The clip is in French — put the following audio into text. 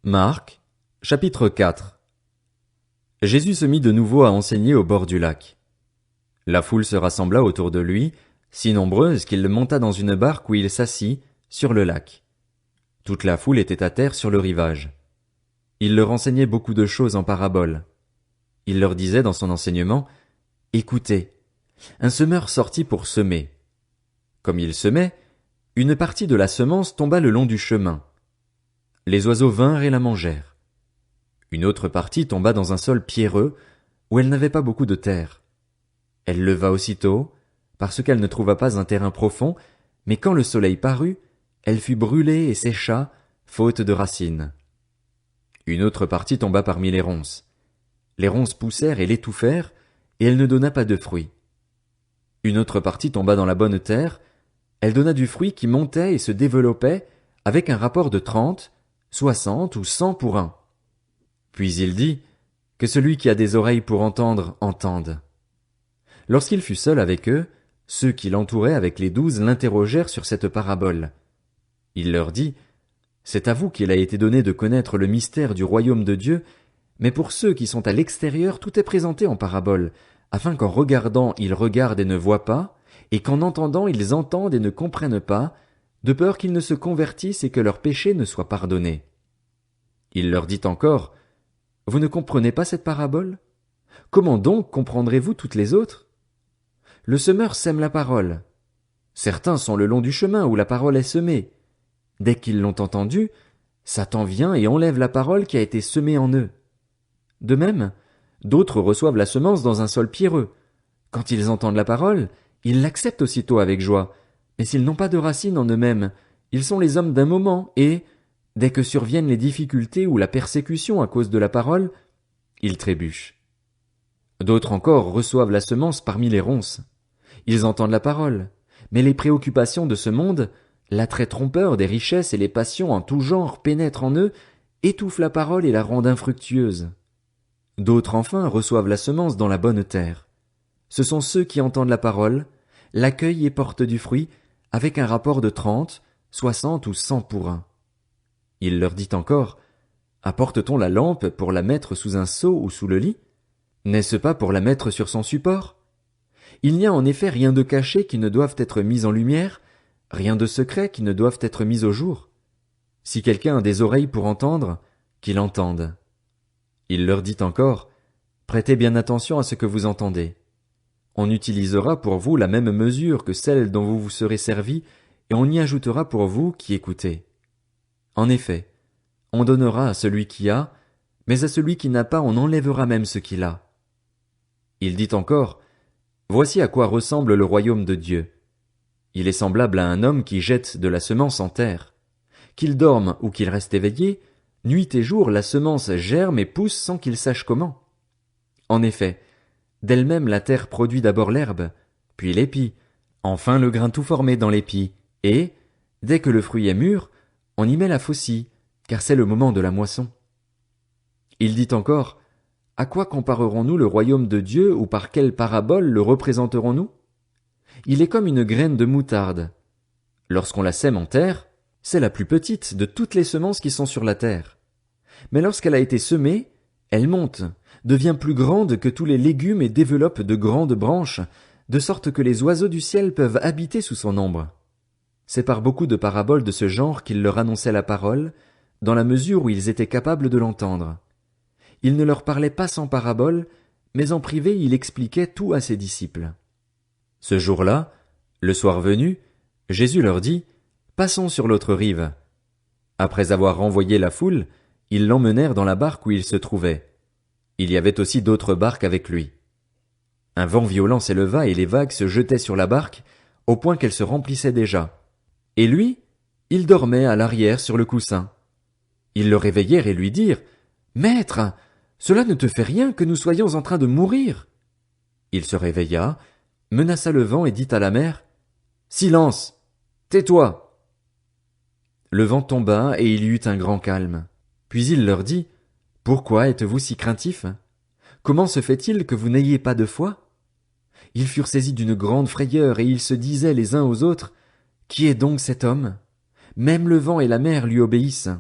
Marc, chapitre 4. Jésus se mit de nouveau à enseigner au bord du lac. La foule se rassembla autour de lui, si nombreuse qu'il monta dans une barque où il s'assit, sur le lac. Toute la foule était à terre sur le rivage. Il leur enseignait beaucoup de choses en paraboles. Il leur disait dans son enseignement, « Écoutez, un semeur sortit pour semer. Comme il semait, une partie de la semence tomba le long du chemin. Les oiseaux vinrent et la mangèrent. Une autre partie tomba dans un sol pierreux, où elle n'avait pas beaucoup de terre. Elle leva aussitôt, parce qu'elle ne trouva pas un terrain profond, mais quand le soleil parut, elle fut brûlée et sécha, faute de racines. Une autre partie tomba parmi les ronces. Les ronces poussèrent et l'étouffèrent, et elle ne donna pas de fruit. Une autre partie tomba dans la bonne terre, elle donna du fruit qui montait et se développait, avec un rapport de 30, 60 ou 100 pour un. Puis il dit, que celui qui a des oreilles pour entendre, entende. Lorsqu'il fut seul avec eux, ceux qui l'entouraient avec les 12 l'interrogèrent sur cette parabole. Il leur dit, c'est à vous qu'il a été donné de connaître le mystère du royaume de Dieu, mais pour ceux qui sont à l'extérieur, tout est présenté en parabole, afin qu'en regardant ils regardent et ne voient pas, et qu'en entendant ils entendent et ne comprennent pas, de peur qu'ils ne se convertissent et que leurs péchés ne soient pardonnés. Il leur dit encore, vous ne comprenez pas cette parabole? Comment donc comprendrez-vous toutes les autres? Le semeur sème la parole. Certains sont le long du chemin où la parole est semée. Dès qu'ils l'ont entendue, Satan vient et enlève la parole qui a été semée en eux. De même, d'autres reçoivent la semence dans un sol pierreux. Quand ils entendent la parole, ils l'acceptent aussitôt avec joie, mais s'ils n'ont pas de racines en eux-mêmes, ils sont les hommes d'un moment et, dès que surviennent les difficultés ou la persécution à cause de la parole, ils trébuchent. D'autres encore reçoivent la semence parmi les ronces. Ils entendent la parole, mais les préoccupations de ce monde, l'attrait trompeur des richesses et les passions en tout genre pénètrent en eux, étouffent la parole et la rendent infructueuse. D'autres enfin reçoivent la semence dans la bonne terre. Ce sont ceux qui entendent la parole, l'accueillent et portent du fruit, avec un rapport de 30, 60 ou 100 pour un. Il leur dit encore, apporte-t-on la lampe pour la mettre sous un seau ou sous le lit? N'est-ce pas pour la mettre sur son support? Il n'y a en effet rien de caché qui ne doive être mis en lumière, rien de secret qui ne doive être mis au jour. Si quelqu'un a des oreilles pour entendre, qu'il entende. Il leur dit encore, prêtez bien attention à ce que vous entendez. On utilisera pour vous la même mesure que celle dont vous vous serez servis, et on y ajoutera pour vous qui écoutez. En effet, on donnera à celui qui a, mais à celui qui n'a pas on enlèvera même ce qu'il a. Il dit encore, voici à quoi ressemble le royaume de Dieu. Il est semblable à un homme qui jette de la semence en terre. Qu'il dorme ou qu'il reste éveillé, nuit et jour la semence germe et pousse sans qu'il sache comment. En effet, d'elle-même la terre produit d'abord l'herbe, puis l'épi, enfin le grain tout formé dans l'épi, et, dès que le fruit est mûr, on y met la faucille, car c'est le moment de la moisson. Il dit encore, à quoi comparerons-nous le royaume de Dieu ou par quelle parabole le représenterons-nous? Il est comme une graine de moutarde. Lorsqu'on la sème en terre, c'est la plus petite de toutes les semences qui sont sur la terre. Mais lorsqu'elle a été semée, elle monte, devient plus grande que tous les légumes et développe de grandes branches, de sorte que les oiseaux du ciel peuvent habiter sous son ombre. C'est par beaucoup de paraboles de ce genre qu'il leur annonçait la parole, dans la mesure où ils étaient capables de l'entendre. Il ne leur parlait pas sans paraboles, mais en privé il expliquait tout à ses disciples. Ce jour-là, le soir venu, Jésus leur dit, « Passons sur l'autre rive. » Après avoir renvoyé la foule, ils l'emmenèrent dans la barque où il se trouvait. Il y avait aussi d'autres barques avec lui. Un vent violent s'éleva et les vagues se jetaient sur la barque, au point qu'elle se remplissait déjà. Et lui, il dormait à l'arrière sur le coussin. Ils le réveillèrent et lui dirent, « Maître, cela ne te fait rien que nous soyons en train de mourir. » Il se réveilla, menaça le vent et dit à la mer, « Silence! Tais-toi! » Le vent tomba et il y eut un grand calme. Puis il leur dit, « Pourquoi êtes-vous si craintifs? Comment se fait-il que vous n'ayez pas de foi? » Ils furent saisis d'une grande frayeur et ils se disaient les uns aux autres, « Qui est donc cet homme? Même le vent et la mer lui obéissent. »